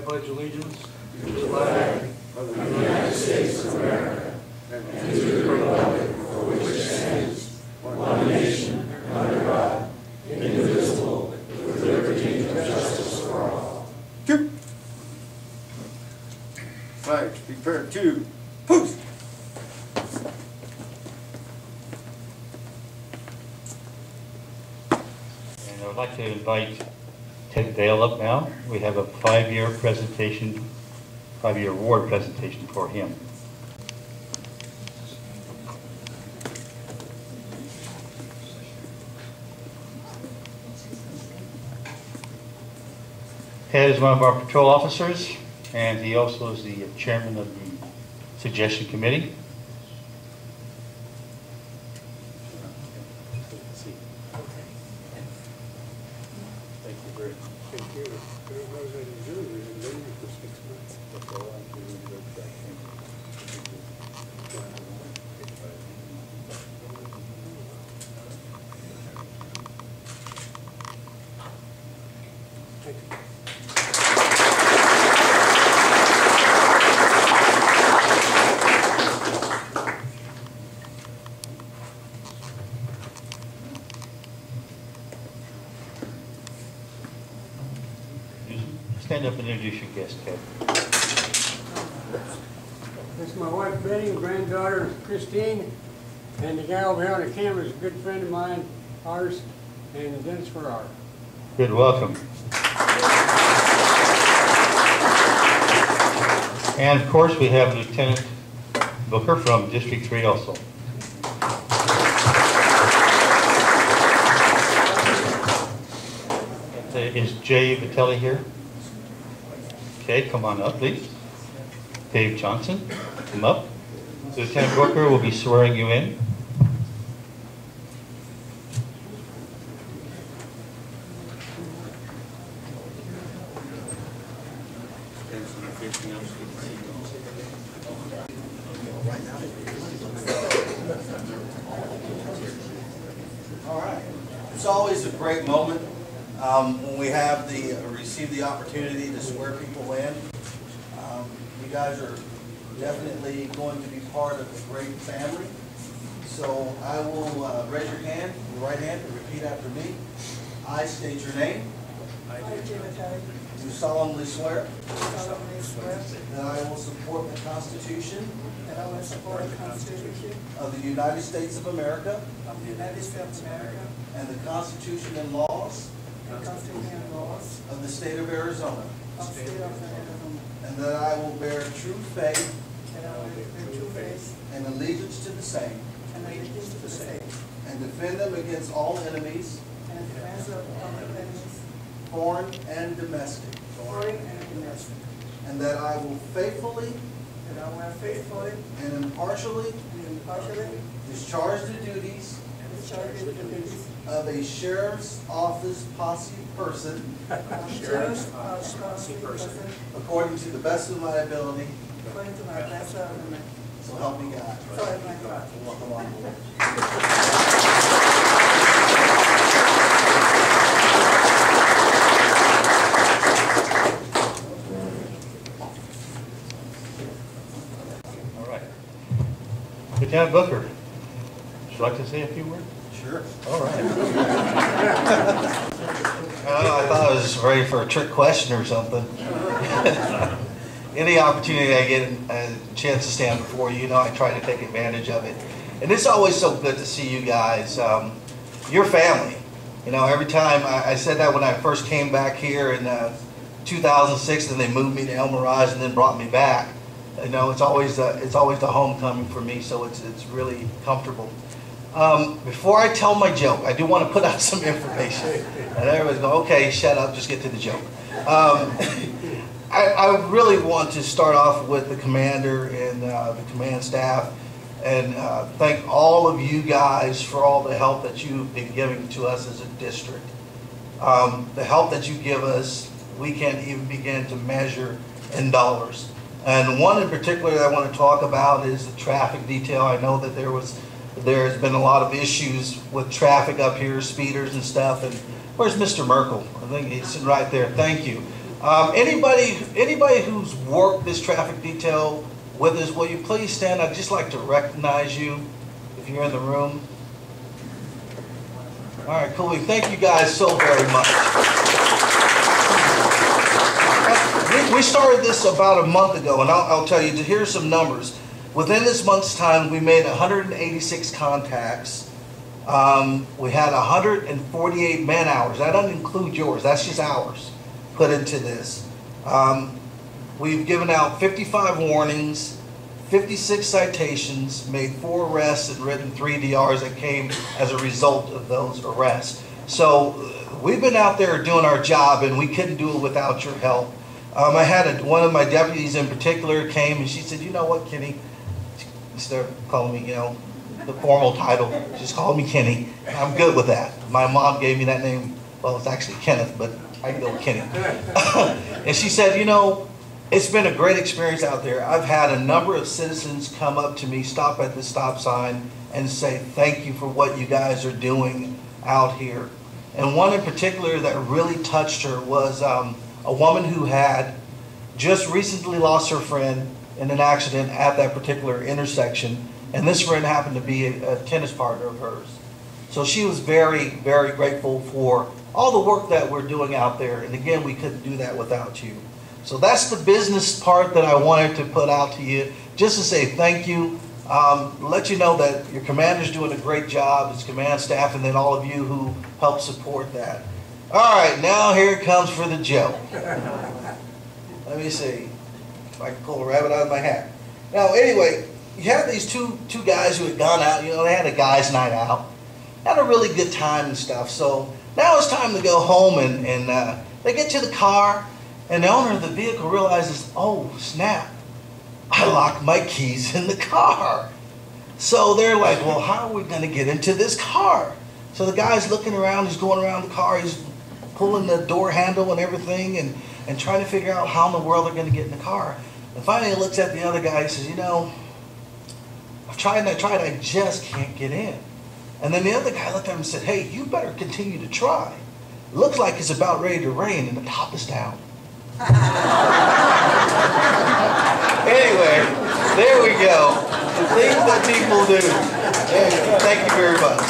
pledge allegiance to the flag of the United States of America and to the republic for which it stands, one nation, under God, indivisible, with liberty and justice for all. Two. Flags prepare to post. And I would like to invite Ted Vaile up now. We have a 5-year presentation, 5-year award presentation for him. Ted is one of our patrol officers, and he also is the chairman of the suggestion committee. Stand up and introduce your guest, Ted. This is my wife Betty and granddaughter Christine, and the guy over here on the camera is a good friend of mine, ours, and Dennis Farrar. Good, welcome. And of course we have Lieutenant Booker from District 3 also. Is Jay Vitelli here? Okay, come on up, please. Dave Johnson, come up. Lieutenant Booker will be swearing you in. All right. It's always a great moment when we have receive the opportunity to swear people in. You guys are definitely going to be part of a great family. So I will raise your hand, your right hand, and repeat after me. I state your name. I Do solemnly swear that I will support the Constitution of the United States of America and the Constitution and laws of the state of Arizona, and that I will bear true faith and allegiance to the same and defend them against all enemies, foreign and domestic, and that I will faithfully and impartially discharge the duties of a sheriff's office posse person according to the best of my ability. So help me God. Welcome on board. All right. Lieutenant Booker, would you like to say a few words? Sure. All right. I thought I was ready for a trick question or something. Any opportunity I get a chance to stand before you, I try to take advantage of it. And it's always so good to see you guys. Your family. Every time, I said that when I first came back here in 2006, and they moved me to El Mirage and then brought me back. It's always the homecoming for me, so it's really comfortable. Before I tell my joke, I do want to put out some information. And everybody's going, okay, shut up, just get to the joke. I really want to start off with the commander and the command staff and thank all of you guys for all the help that you've been giving to us as a district. The help that you give us, we can't even begin to measure in dollars. And one in particular that I want to talk about is the traffic detail. I know that there's been a lot of issues with traffic up here, speeders and stuff. And where's Mr. Merkel? I think he's sitting right there. Thank you. Anybody who's worked this traffic detail with us, will you please stand? I'd just like to recognize you if you're in the room. All right, cool. Thank you guys so very much. We started this about a month ago, and I'll tell you, here's some numbers. Within this month's time, we made 186 contacts. We had 148 man hours. That doesn't include yours. That's just hours put into this. We've given out 55 warnings, 56 citations, made 4 arrests, and written 3 DRs that came as a result of those arrests. So we've been out there doing our job, and we couldn't do it without your help. I had one of my deputies in particular came, and she said, "You know what, Kenny?" Instead of calling me, the formal title, just called me Kenny. I'm good with that. My mom gave me that name. Well, it's actually Kenneth, but I can go with Kenny. And she said, it's been a great experience out there. I've had a number of citizens come up to me, stop at the stop sign, and say, thank you for what you guys are doing out here. And one in particular that really touched her was a woman who had just recently lost her friend in an accident at that particular intersection. And this friend happened to be a tennis partner of hers. So she was very, very grateful for all the work that we're doing out there. And again, we couldn't do that without you. So that's the business part that I wanted to put out to you, just to say thank you, let you know that your commander's doing a great job, his command staff, and then all of you who help support that. All right, now here it comes for the joke. Let me see if I can pull a rabbit out of my hat. Now, anyway, you have these two guys who had gone out, they had a guy's night out, had a really good time and stuff. So now it's time to go home, and they get to the car, and the owner of the vehicle realizes, oh, snap, I locked my keys in the car. So they're like, well, how are we going to get into this car? So the guy's looking around, he's going around the car, he's pulling the door handle and everything, and trying to figure out how in the world they're going to get in the car. And finally he looks at the other guy and says, I've tried and I tried, I just can't get in. And then the other guy looked at him and said, hey, you better continue to try. It looks like it's about ready to rain and the top is down. Anyway, there we go. The things that people do. Thank you very much.